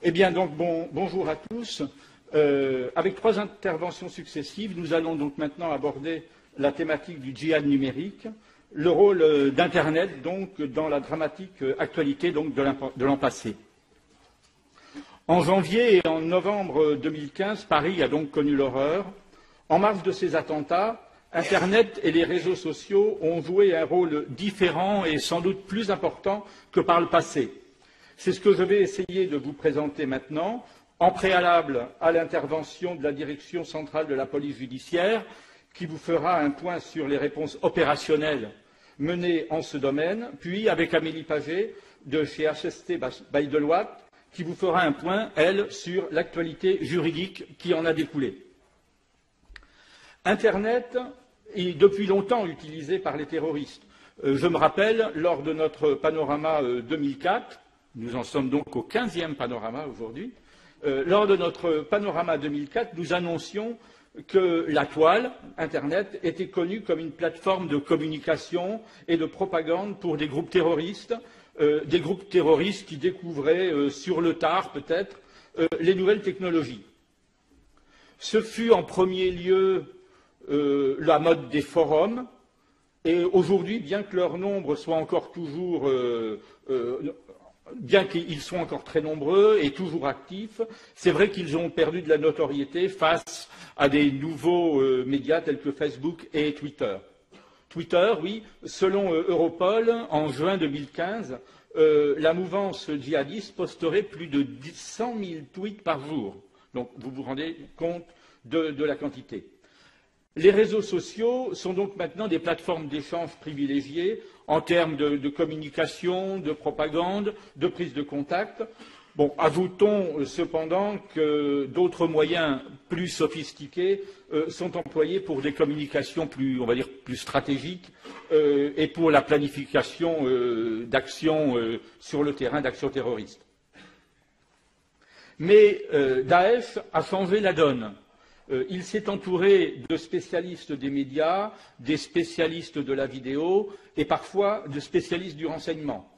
Eh bien, donc, bonjour à tous. Avec 3 interventions successives, nous allons donc maintenant aborder la thématique du djihad numérique, le rôle d'Internet donc dans la dramatique actualité donc de l'an passé. En janvier et en novembre 2015, Paris a donc connu l'horreur. En marge de ces attentats, Internet et les réseaux sociaux ont joué un rôle différent et sans doute plus important que par le passé. C'est ce que je vais essayer de vous présenter maintenant, en préalable à l'intervention de la Direction centrale de la police judiciaire, qui vous fera un point sur les réponses opérationnelles menées en ce domaine, puis avec Amélie Paget de chez HST by Deloitte, qui vous fera un point, elle, sur l'actualité juridique qui en a découlé. Internet est depuis longtemps utilisé par les terroristes. Je me rappelle, lors de notre panorama 2004, nous en sommes donc au 15e panorama aujourd'hui, lors de notre panorama 2004, nous annoncions que la toile, Internet, était connue comme une plateforme de communication et de propagande pour des groupes terroristes qui découvraient sur le tard peut-être les nouvelles technologies. Ce fut en premier lieu la mode des forums, et aujourd'hui, bien que leur nombre soit encore toujours, bien qu'ils soient encore très nombreux et toujours actifs, c'est vrai qu'ils ont perdu de la notoriété face à des nouveaux médias tels que Facebook et Twitter. Twitter, oui, selon Europol, en juin 2015, la mouvance djihadiste posterait plus de 100 000 tweets par jour. Donc vous vous rendez compte de la quantité. Les réseaux sociaux sont donc maintenant des plateformes d'échange privilégiées en termes de communication, de propagande, de prise de contact. Bon, ajoutons cependant que d'autres moyens plus sophistiqués sont employés pour des communications plus, on va dire, plus stratégiques et pour la planification d'actions sur le terrain, d'actions terroristes. Mais Daesh a changé la donne. Il s'est entouré de spécialistes des médias, des spécialistes de la vidéo et parfois de spécialistes du renseignement.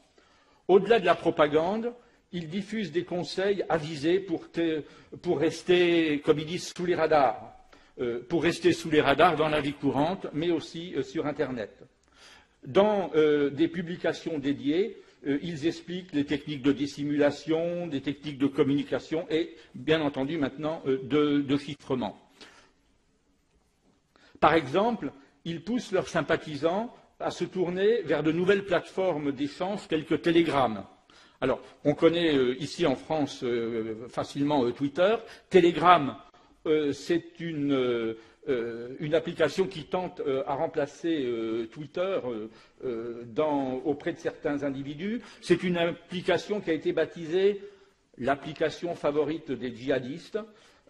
Au-delà de la propagande, il diffuse des conseils avisés pour rester, comme ils disent, sous les radars, pour rester sous les radars dans la vie courante, mais aussi sur Internet. Dans des publications dédiées, ils expliquent les techniques de dissimulation, des techniques de communication et, bien entendu, maintenant, de chiffrement. Par exemple, ils poussent leurs sympathisants à se tourner vers de nouvelles plateformes d'échange telles que Telegram. Alors, on connaît ici en France facilement Twitter. Telegram, c'est une application qui tente à remplacer Twitter auprès de certains individus. C'est une application qui a été baptisée l'application favorite des djihadistes.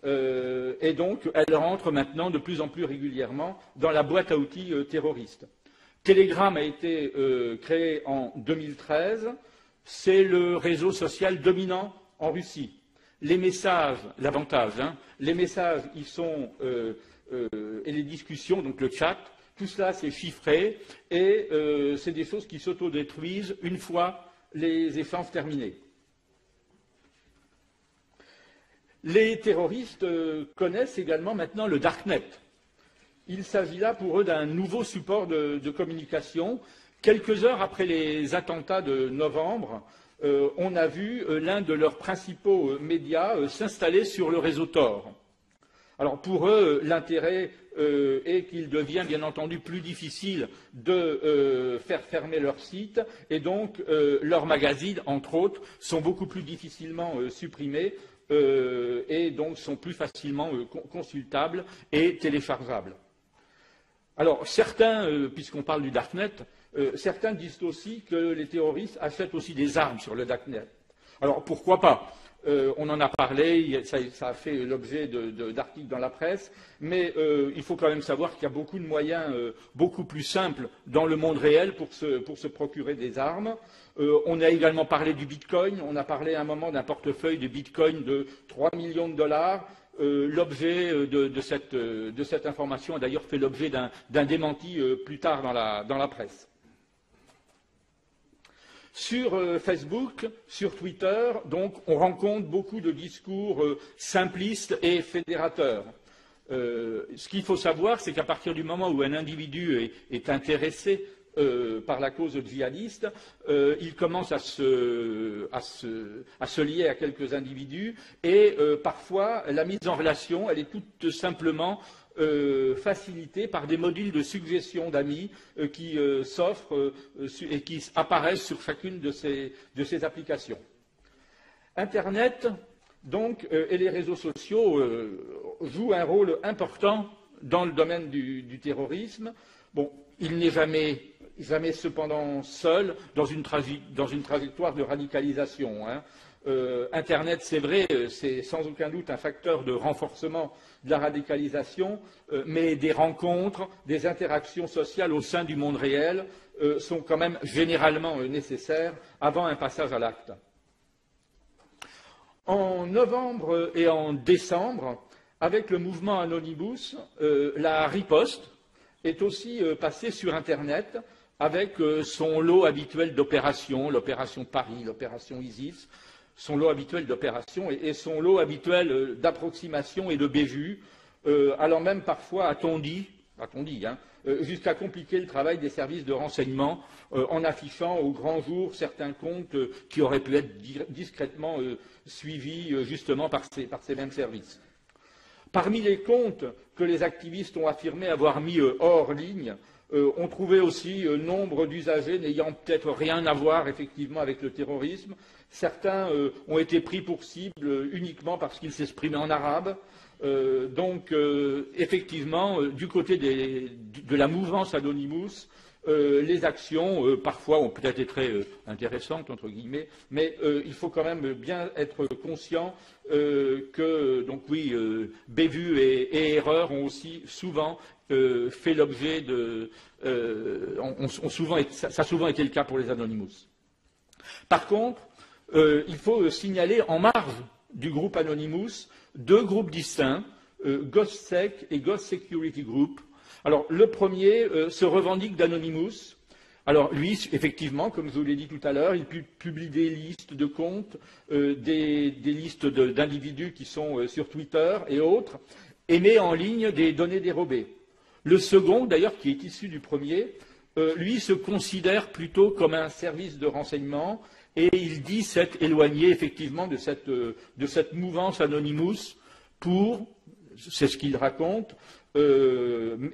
Et donc, elle rentre maintenant de plus en plus régulièrement dans la boîte à outils terroriste. Telegram a été créé en 2013. C'est le réseau social dominant en Russie. Les messages, l'avantage, les messages, ils sont et les discussions, donc le chat, tout cela c'est chiffré et c'est des choses qui s'autodétruisent une fois les échanges terminés. Les terroristes connaissent également maintenant le Darknet. Il s'agit là pour eux d'un nouveau support de communication. Quelques heures après les attentats de novembre, on a vu l'un de leurs principaux médias s'installer sur le réseau Tor. Alors pour eux, l'intérêt est qu'il devient bien entendu plus difficile de faire fermer leur site et donc leurs magazines, entre autres, sont beaucoup plus difficilement supprimés et donc sont plus facilement consultables et téléchargeables. Alors certains, puisqu'on parle du Darknet, certains disent aussi que les terroristes achètent aussi des armes sur le Darknet. Alors pourquoi pas? On en a parlé, ça a fait l'objet d'articles dans la presse, mais il faut quand même savoir qu'il y a beaucoup de moyens beaucoup plus simples dans le monde réel pour se procurer des armes. On a également parlé du Bitcoin, on a parlé à un moment d'un portefeuille de Bitcoin de 3 millions de dollars. L'objet de cette information a d'ailleurs fait l'objet d'un démenti plus tard dans la presse. Sur Facebook, sur Twitter, donc, on rencontre beaucoup de discours simplistes et fédérateurs. Ce qu'il faut savoir, c'est qu'à partir du moment où un individu est intéressé par la cause djihadiste, il commence à se lier à quelques individus et parfois la mise en relation, elle est toute simplement facilitée par des modules de suggestion d'amis qui s'offrent et qui apparaissent sur chacune de ces applications. Internet, donc, et les réseaux sociaux jouent un rôle important dans le domaine du terrorisme. Bon, il n'est jamais cependant seul dans une trajectoire de radicalisation, hein. Internet, c'est vrai, c'est sans aucun doute un facteur de renforcement de la radicalisation, mais des rencontres, des interactions sociales au sein du monde réel sont quand même généralement nécessaires avant un passage à l'acte. En novembre et en décembre, avec le mouvement Anonymous, la riposte est aussi passée sur Internet avec son lot habituel d'opérations, l'opération Paris, l'opération Isis, son lot habituel d'opérations et son lot habituel d'approximations et de bévues, allant même parfois, a-t-on dit, jusqu'à compliquer le travail des services de renseignement en affichant au grand jour certains comptes qui auraient pu être discrètement suivis justement par ces mêmes services. Parmi les comptes que les activistes ont affirmé avoir mis hors ligne, on trouvait aussi nombre d'usagers n'ayant peut-être rien à voir effectivement avec le terrorisme. Certains ont été pris pour cible uniquement parce qu'ils s'exprimaient en arabe. Donc, effectivement, du côté de la mouvance Anonymous, les actions, parfois, ont peut-être été très intéressantes, entre guillemets, mais il faut quand même bien être conscient que, donc oui, bévues et erreurs ont aussi souvent fait l'objet de... ça a souvent été le cas pour les Anonymous. Par contre, il faut signaler en marge du groupe Anonymous deux groupes distincts, GhostSec et Ghost Security Group. Alors, le premier se revendique d'Anonymous. Alors, lui, effectivement, comme je vous l'ai dit tout à l'heure, il publie des listes de comptes, des listes d'individus qui sont sur Twitter et autres, et met en ligne des données dérobées. Le second, d'ailleurs, qui est issu du premier, lui se considère plutôt comme un service de renseignement et il dit s'être éloigné effectivement de cette mouvance Anonymous pour, c'est ce qu'il raconte,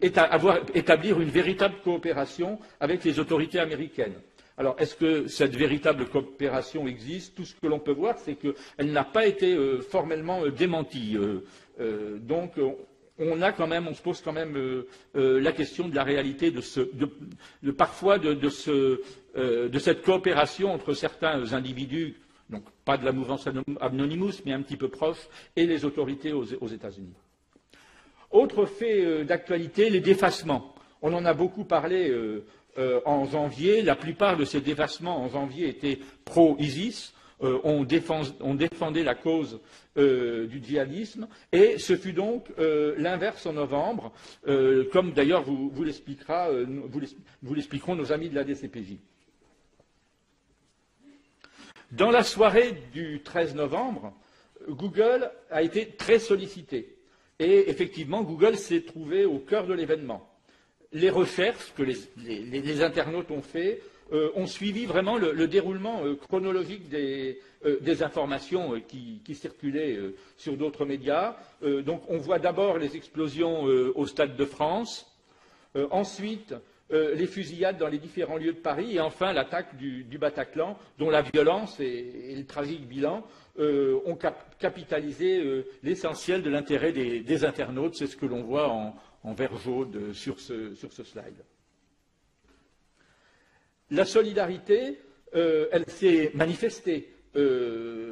établir une véritable coopération avec les autorités américaines. Alors, est-ce que cette véritable coopération existe? Tout ce que l'on peut voir, c'est qu'elle n'a pas été formellement démentie. Donc, on se pose quand même la question de la réalité parfois de cette coopération entre certains individus, donc pas de la mouvance Anonymous, mais un petit peu proche, et les autorités aux États-Unis. Autre fait d'actualité, les défacements. On en a beaucoup parlé en janvier. La plupart de ces défacements en janvier étaient pro-ISIS. On défendait la cause du djihadisme, et ce fut donc l'inverse en novembre, comme d'ailleurs vous l'expliqueront nos amis de la DCPJ. Dans la soirée du 13 novembre, Google a été très sollicité, et effectivement, Google s'est trouvé au cœur de l'événement. Les recherches que les internautes ont fait ont suivi vraiment le déroulement chronologique des informations qui circulaient sur d'autres médias. Donc on voit d'abord les explosions au Stade de France, ensuite les fusillades dans les différents lieux de Paris et enfin l'attaque du Bataclan, dont la violence et le tragique bilan ont capitalisé l'essentiel de l'intérêt des internautes. C'est ce que l'on voit en vert jaune sur ce slide. La solidarité, elle s'est manifestée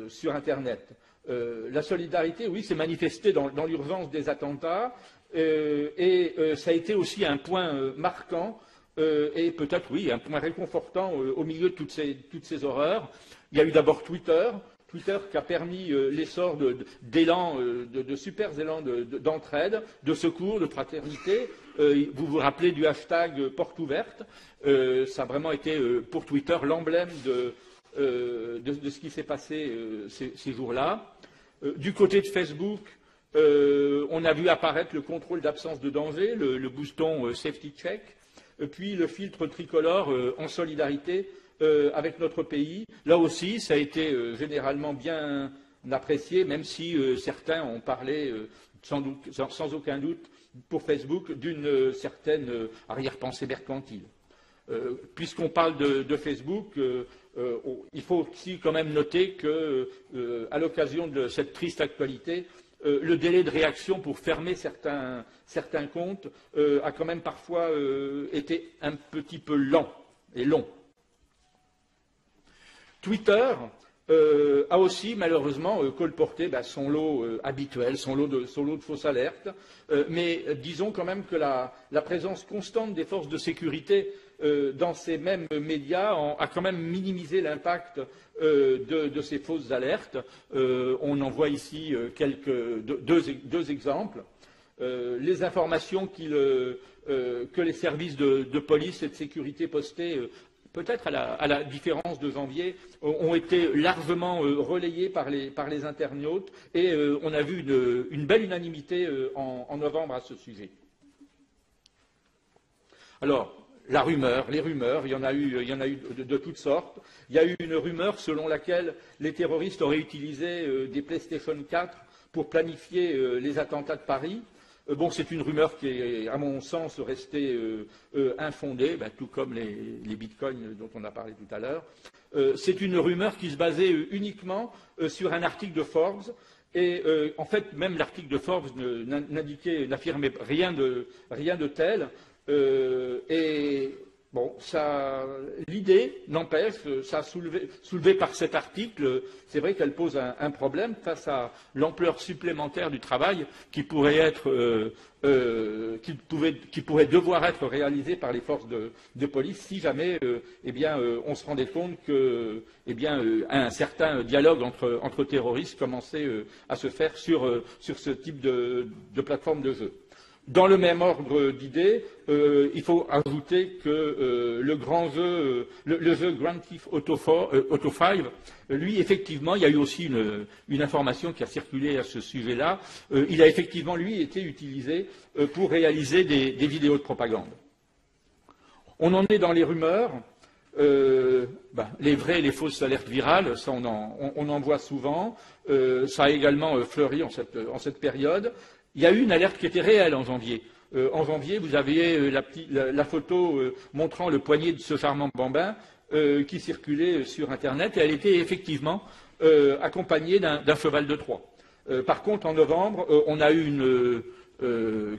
sur Internet. La solidarité, oui, s'est manifestée dans l'urgence des attentats et ça a été aussi un point marquant et peut-être, oui, un point réconfortant au milieu de toutes ces horreurs. Il y a eu d'abord Twitter. Twitter qui a permis l'essor de super élans d'entraide, de secours, de fraternité. Vous vous rappelez du hashtag porte ouverte. Ça a vraiment été pour Twitter l'emblème de ce qui s'est passé ces jours-là. Du côté de Facebook, on a vu apparaître le contrôle d'absence de danger, le bouton Safety Check, puis le filtre tricolore en solidarité avec notre pays. Là aussi, ça a été généralement bien apprécié, même si certains ont parlé, sans aucun doute, pour Facebook, d'une certaine arrière-pensée mercantile. Puisqu'on parle de Facebook, il faut aussi quand même noter qu'à l'occasion de cette triste actualité, le délai de réaction pour fermer certains comptes a quand même parfois été un petit peu lent et long. Twitter a aussi malheureusement colporté son lot habituel, son lot de fausses alertes, mais disons quand même que la présence constante des forces de sécurité dans ces mêmes médias a quand même minimisé l'impact de ces fausses alertes. On en voit ici deux exemples. Les informations que les services de police et de sécurité postaient, peut-être à la différence de janvier, ont été largement relayées par les internautes et on a vu une belle unanimité en novembre à ce sujet. Alors, les rumeurs, il y en a eu de toutes sortes. Il y a eu une rumeur selon laquelle les terroristes auraient utilisé des PlayStation 4 pour planifier les attentats de Paris. Bon, c'est une rumeur qui est, à mon sens, restée infondée, tout comme les bitcoins dont on a parlé tout à l'heure. C'est une rumeur qui se basait uniquement sur un article de Forbes. Et en fait, même l'article de Forbes n'affirmait rien de tel. Et bon, l'idée n'empêche, ça a soulevé par cet article, c'est vrai qu'elle pose un problème face à l'ampleur supplémentaire du travail qui pourrait devoir être réalisé par les forces de police si jamais, on se rendait compte que, un certain dialogue entre terroristes commençait à se faire sur ce type de plateforme de jeu. Dans le même ordre d'idées, il faut ajouter que le grand jeu, le jeu Grand Theft Auto 5, lui, effectivement, il y a eu aussi une information qui a circulé à ce sujet-là. Il a effectivement, lui, été utilisé pour réaliser des vidéos de propagande. On en est dans les rumeurs. Les vraies et les fausses alertes virales, ça on en voit souvent. Ça a également fleuri en cette période. Il y a eu une alerte qui était réelle en janvier. En janvier, vous aviez la photo montrant le poignet de ce charmant bambin qui circulait sur Internet et elle était effectivement accompagnée d'un cheval de Troie. Par contre, en novembre, on a eu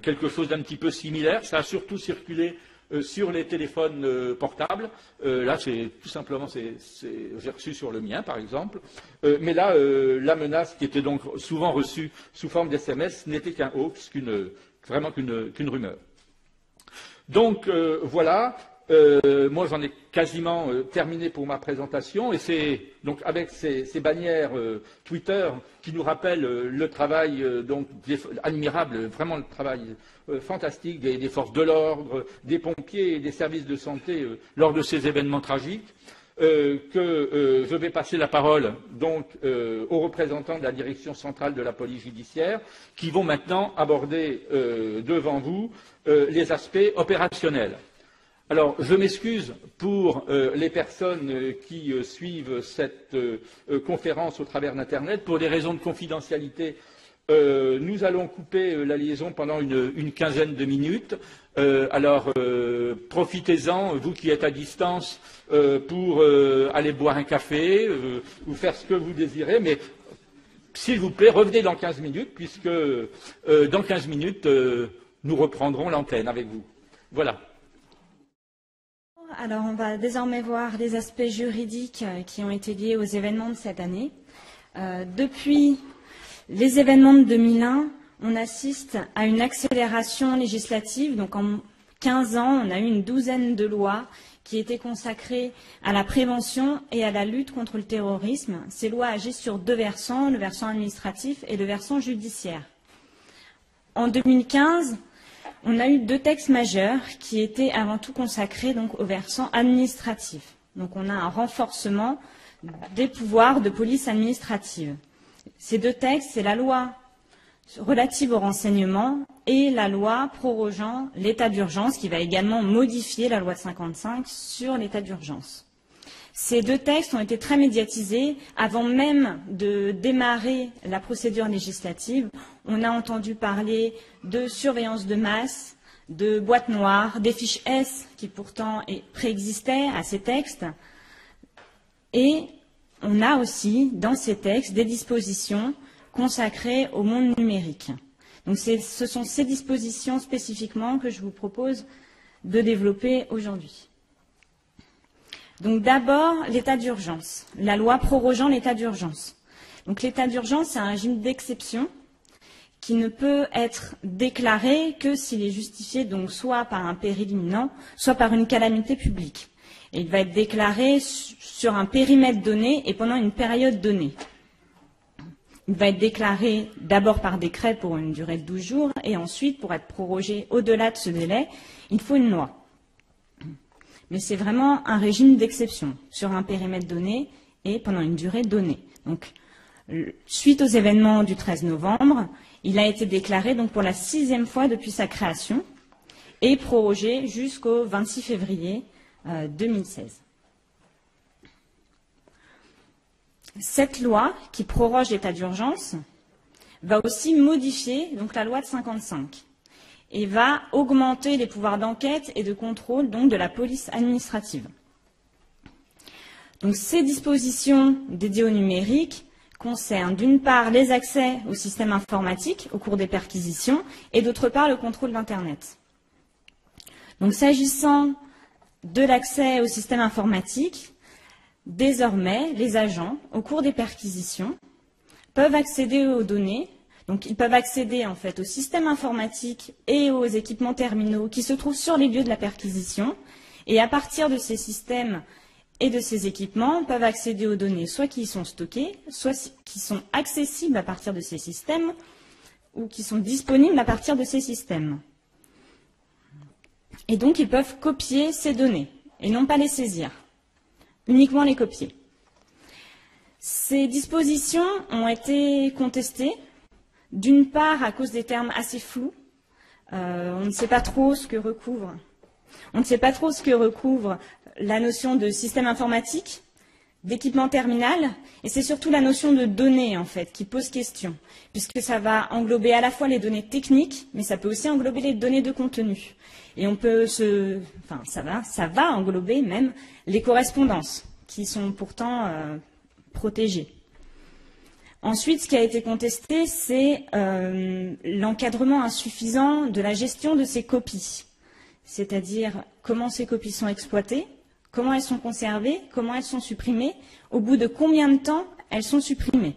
quelque chose d'un petit peu similaire. Ça a surtout circulé sur les téléphones portables. Là, c'est tout simplement, j'ai reçu sur le mien, par exemple. Mais là, la menace qui était donc souvent reçue sous forme d'SMS n'était qu'un hoax, vraiment qu'une rumeur. Donc, voilà. Moi, j'en ai quasiment terminé pour ma présentation, et c'est donc avec ces bannières Twitter qui nous rappellent le travail admirable, vraiment le travail fantastique des forces de l'ordre, des pompiers et des services de santé lors de ces événements tragiques, que je vais passer la parole donc aux représentants de la direction centrale de la police judiciaire, qui vont maintenant aborder devant vous les aspects opérationnels. Alors, je m'excuse pour les personnes qui suivent cette conférence au travers d'Internet. Pour des raisons de confidentialité, nous allons couper la liaison pendant une quinzaine de minutes. Alors, profitez-en, vous qui êtes à distance, pour aller boire un café ou faire ce que vous désirez. Mais s'il vous plaît, revenez dans 15 minutes, puisque dans 15 minutes, nous reprendrons l'antenne avec vous. Voilà. Alors, on va désormais voir les aspects juridiques qui ont été liés aux événements de cette année. Depuis les événements de 2001, on assiste à une accélération législative. Donc, en 15 ans, on a eu une douzaine de lois qui étaient consacrées à la prévention et à la lutte contre le terrorisme. Ces lois agissent sur deux versants, le versant administratif et le versant judiciaire. En 2015, on a eu deux textes majeurs qui étaient avant tout consacrés donc, au versant administratif. Donc on a un renforcement des pouvoirs de police administrative. Ces deux textes, c'est la loi relative au renseignement et la loi prorogeant l'état d'urgence qui va également modifier la loi de 55 sur l'état d'urgence. Ces deux textes ont été très médiatisés. Avant même de démarrer la procédure législative, on a entendu parler de surveillance de masse, de boîtes noires, des fiches S qui pourtant préexistaient à ces textes. Et on a aussi dans ces textes des dispositions consacrées au monde numérique. Donc ce sont ces dispositions spécifiquement que je vous propose de développer aujourd'hui. Donc d'abord, l'état d'urgence, la loi prorogeant l'état d'urgence. Donc l'état d'urgence, c'est un régime d'exception qui ne peut être déclaré que s'il est justifié donc soit par un péril imminent, soit par une calamité publique. Et il va être déclaré sur un périmètre donné et pendant une période donnée. Il va être déclaré d'abord par décret pour une durée de 12 jours et ensuite, pour être prorogé au-delà de ce délai, il faut une loi. Mais c'est vraiment un régime d'exception sur un périmètre donné et pendant une durée donnée. Donc, suite aux événements du 13 novembre, il a été déclaré donc pour la 6e fois depuis sa création et prorogé jusqu'au 26 février 2016. Cette loi qui proroge l'état d'urgence va aussi modifier donc la loi de 55 et va augmenter les pouvoirs d'enquête et de contrôle donc de la police administrative. Donc ces dispositions dédiées au numérique concernent d'une part les accès au système informatique au cours des perquisitions et d'autre part le contrôle d'Internet. Donc s'agissant de l'accès au système informatique, désormais, les agents, au cours des perquisitions, peuvent accéder aux données. Donc, ils peuvent accéder en fait au système informatique et aux équipements terminaux qui se trouvent sur les lieux de la perquisition. Et à partir de ces systèmes et de ces équipements, peuvent accéder aux données soit qui y sont stockées, soit qui sont accessibles à partir de ces systèmes ou qui sont disponibles à partir de ces systèmes. Et donc, ils peuvent copier ces données et non pas les saisir, uniquement les copier. Ces dispositions ont été contestées, d'une part à cause des termes assez flous. On ne sait pas trop ce que recouvre. On ne sait pas trop ce que recouvre la notion de système informatique, d'équipement terminal, et c'est surtout la notion de données, en fait, qui pose question, puisque ça va englober à la fois les données techniques, mais ça peut aussi englober les données de contenu. Et on peut ça va englober même les correspondances, qui sont pourtant protégées. Ensuite, ce qui a été contesté, c'est l'encadrement insuffisant de la gestion de ces copies, c'est-à-dire comment ces copies sont exploitées, comment elles sont conservées, comment elles sont supprimées, au bout de combien de temps elles sont supprimées.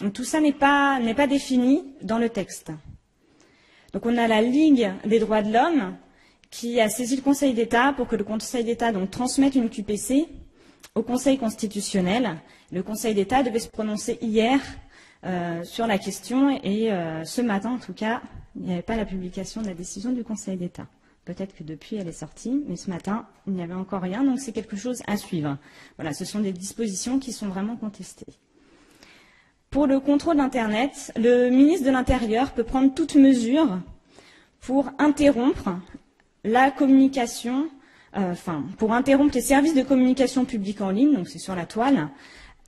Donc tout ça n'est pas défini dans le texte. Donc on a la Ligue des droits de l'homme qui a saisi le Conseil d'État pour que le Conseil d'État donc transmette une QPC au Conseil constitutionnel. Le Conseil d'État devait se prononcer hier sur la question et ce matin, en tout cas, il n'y avait pas la publication de la décision du Conseil d'État. Peut-être que depuis, elle est sortie, mais ce matin, il n'y avait encore rien, donc c'est quelque chose à suivre. Voilà, ce sont des dispositions qui sont vraiment contestées. Pour le contrôle d'Internet, le ministre de l'Intérieur peut prendre toute mesure pour interrompre la communication, pour interrompre les services de communication publique en ligne, donc c'est sur la toile,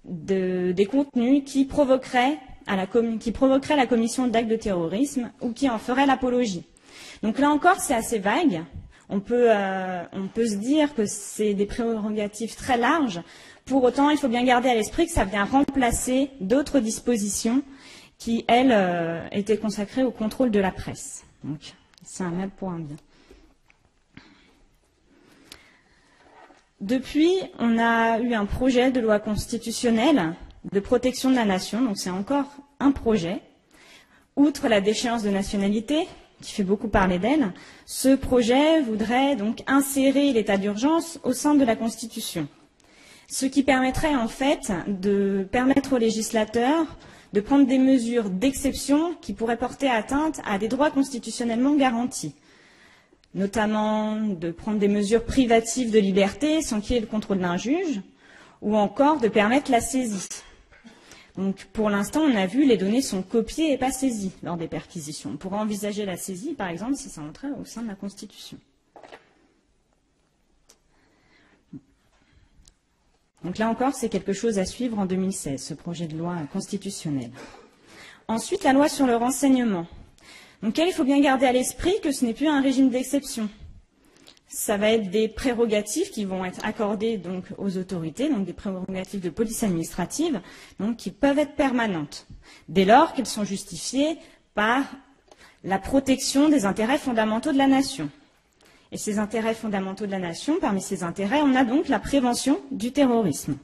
des contenus qui provoqueraient la commission d'actes de terrorisme ou qui en feraient l'apologie. Donc là encore, c'est assez vague. On peut se dire que c'est des prérogatives très larges. Pour autant, il faut bien garder à l'esprit que ça vient remplacer d'autres dispositions qui, elles, étaient consacrées au contrôle de la presse. Donc, c'est un mal pour un bien. Depuis, on a eu un projet de loi constitutionnelle de protection de la nation. Donc, c'est encore un projet. Outre la déchéance de nationalité, qui fait beaucoup parler d'elle. Ce projet voudrait donc insérer l'état d'urgence au sein de la Constitution, ce qui permettrait en fait de permettre aux législateurs de prendre des mesures d'exception qui pourraient porter atteinte à des droits constitutionnellement garantis, notamment de prendre des mesures privatives de liberté sans qu'il y ait le contrôle d'un juge, ou encore de permettre la saisie. Donc, pour l'instant, on a vu, les données sont copiées et pas saisies lors des perquisitions. On pourrait envisager la saisie, par exemple, si ça entrait au sein de la Constitution. Donc là encore, c'est quelque chose à suivre en 2016, ce projet de loi constitutionnelle. Ensuite, la loi sur le renseignement. Donc il faut bien garder à l'esprit que ce n'est plus un régime d'exception. Ça va être des prérogatives qui vont être accordées donc aux autorités, donc des prérogatives de police administrative, donc qui peuvent être permanentes, dès lors qu'elles sont justifiées par la protection des intérêts fondamentaux de la nation. Et ces intérêts fondamentaux de la nation, parmi ces intérêts, on a donc la prévention du terrorisme.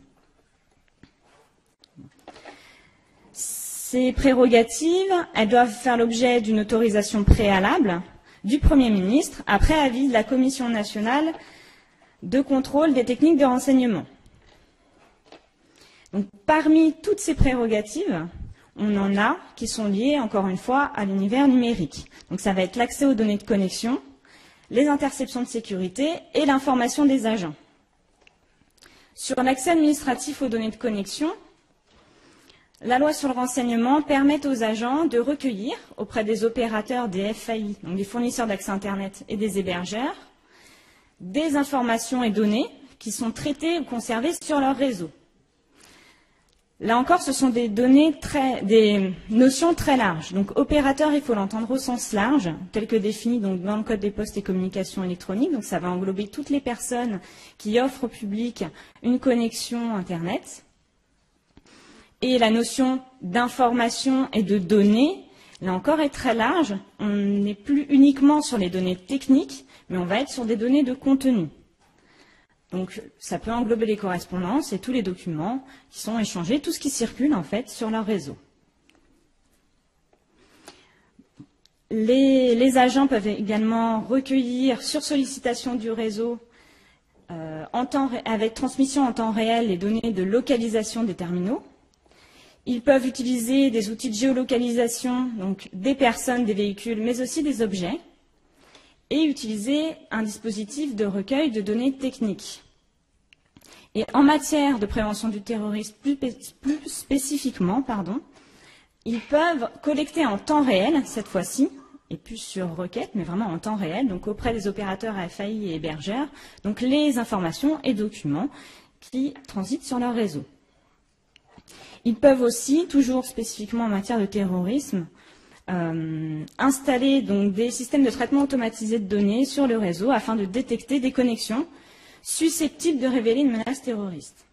Ces prérogatives, elles doivent faire l'objet d'une autorisation préalable du Premier ministre, après avis de la Commission nationale de contrôle des techniques de renseignement. Donc, parmi toutes ces prérogatives, on en a qui sont liées, encore une fois, à l'univers numérique. Donc, ça va être l'accès aux données de connexion, les interceptions de sécurité et l'information des agents. Sur l'accès administratif aux données de connexion, la loi sur le renseignement permet aux agents de recueillir auprès des opérateurs des FAI, donc des fournisseurs d'accès Internet et des hébergeurs, des informations et données qui sont traitées ou conservées sur leur réseau. Là encore, ce sont des notions très larges. Donc, opérateur, il faut l'entendre au sens large, tel que défini donc, dans le Code des postes et communications électroniques. Donc, ça va englober toutes les personnes qui offrent au public une connexion Internet. Et la notion d'information et de données, là encore, est très large. On n'est plus uniquement sur les données techniques, mais on va être sur des données de contenu. Donc, ça peut englober les correspondances et tous les documents qui sont échangés, tout ce qui circule, en fait, sur leur réseau. Les agents peuvent également recueillir, sur sollicitation du réseau, avec transmission en temps réel, les données de localisation des terminaux. Ils peuvent utiliser des outils de géolocalisation, donc des personnes, des véhicules, mais aussi des objets, et utiliser un dispositif de recueil de données techniques. Et en matière de prévention du terrorisme, plus spécifiquement, ils peuvent collecter en temps réel, cette fois-ci, et plus sur requête, mais vraiment en temps réel, donc auprès des opérateurs FAI et hébergeurs, donc les informations et documents qui transitent sur leur réseau. Ils peuvent aussi, toujours spécifiquement en matière de terrorisme, installer donc des systèmes de traitement automatisé de données sur le réseau afin de détecter des connexions susceptibles de révéler une menace terroriste.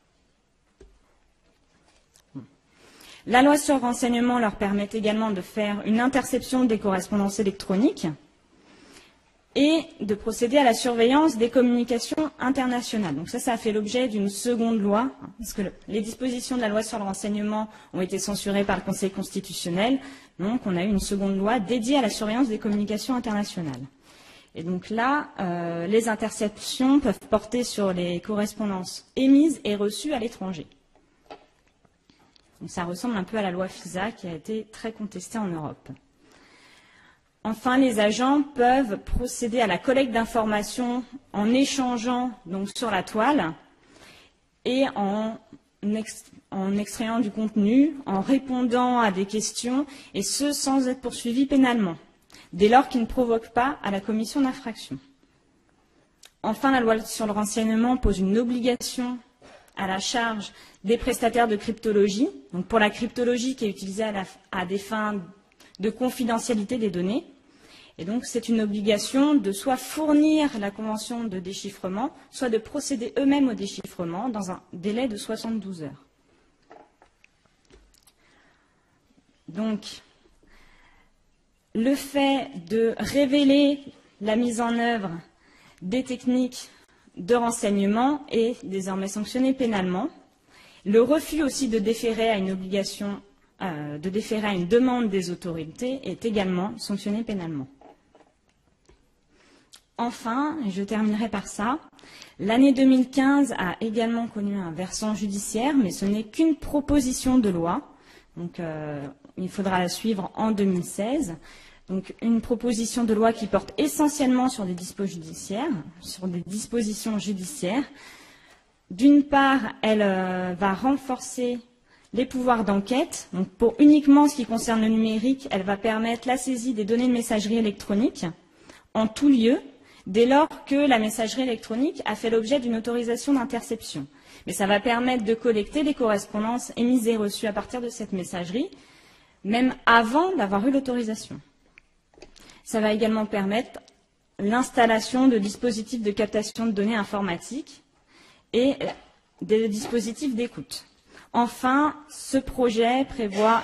La loi sur le renseignement leur permet également de faire une interception des correspondances électroniques et de procéder à la surveillance des communications internationales. Donc ça a fait l'objet d'une seconde loi, parce que les dispositions de la loi sur le renseignement ont été censurées par le Conseil constitutionnel. Donc on a eu une seconde loi dédiée à la surveillance des communications internationales. Et donc là, les interceptions peuvent porter sur les correspondances émises et reçues à l'étranger. Donc ça ressemble un peu à la loi FISA qui a été très contestée en Europe. Enfin, les agents peuvent procéder à la collecte d'informations en échangeant donc sur la toile et en extrayant du contenu, en répondant à des questions, et ce sans être poursuivis pénalement, dès lors qu'ils ne provoquent pas à la commission d'infraction. Enfin, la loi sur le renseignement pose une obligation à la charge des prestataires de cryptologie, donc pour la cryptologie qui est utilisée à des fins de confidentialité des données. Et donc, c'est une obligation de soit fournir la convention de déchiffrement, soit de procéder eux-mêmes au déchiffrement dans un délai de 72 heures. Donc, le fait de révéler la mise en œuvre des techniques de renseignement est désormais sanctionné pénalement. Le refus aussi de déférer à une obligation, de déférer à une demande des autorités est également sanctionné pénalement. Enfin, et je terminerai par ça, l'année 2015 a également connu un versant judiciaire, mais ce n'est qu'une proposition de loi. Donc, il faudra la suivre en 2016. Donc, une proposition de loi qui porte essentiellement sur des dispositions judiciaires. D'une part, elle va renforcer les pouvoirs d'enquête. Donc, pour uniquement ce qui concerne le numérique, elle va permettre la saisie des données de messagerie électronique en tout lieu, dès lors que la messagerie électronique a fait l'objet d'une autorisation d'interception. Mais ça va permettre de collecter des correspondances émises et reçues à partir de cette messagerie, même avant d'avoir eu l'autorisation. Ça va également permettre l'installation de dispositifs de captation de données informatiques et des dispositifs d'écoute. Enfin, ce projet prévoit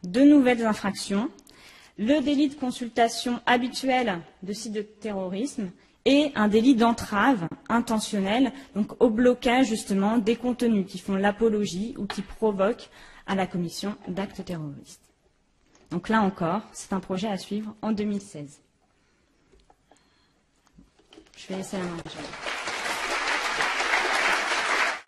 2 nouvelles infractions, le délit de consultation habituel de sites de terrorisme et un délit d'entrave intentionnelle, donc au blocage justement des contenus qui font l'apologie ou qui provoquent à la commission d'actes terroristes. Donc là encore, c'est un projet à suivre en 2016. Je vais laisser la main à Jean.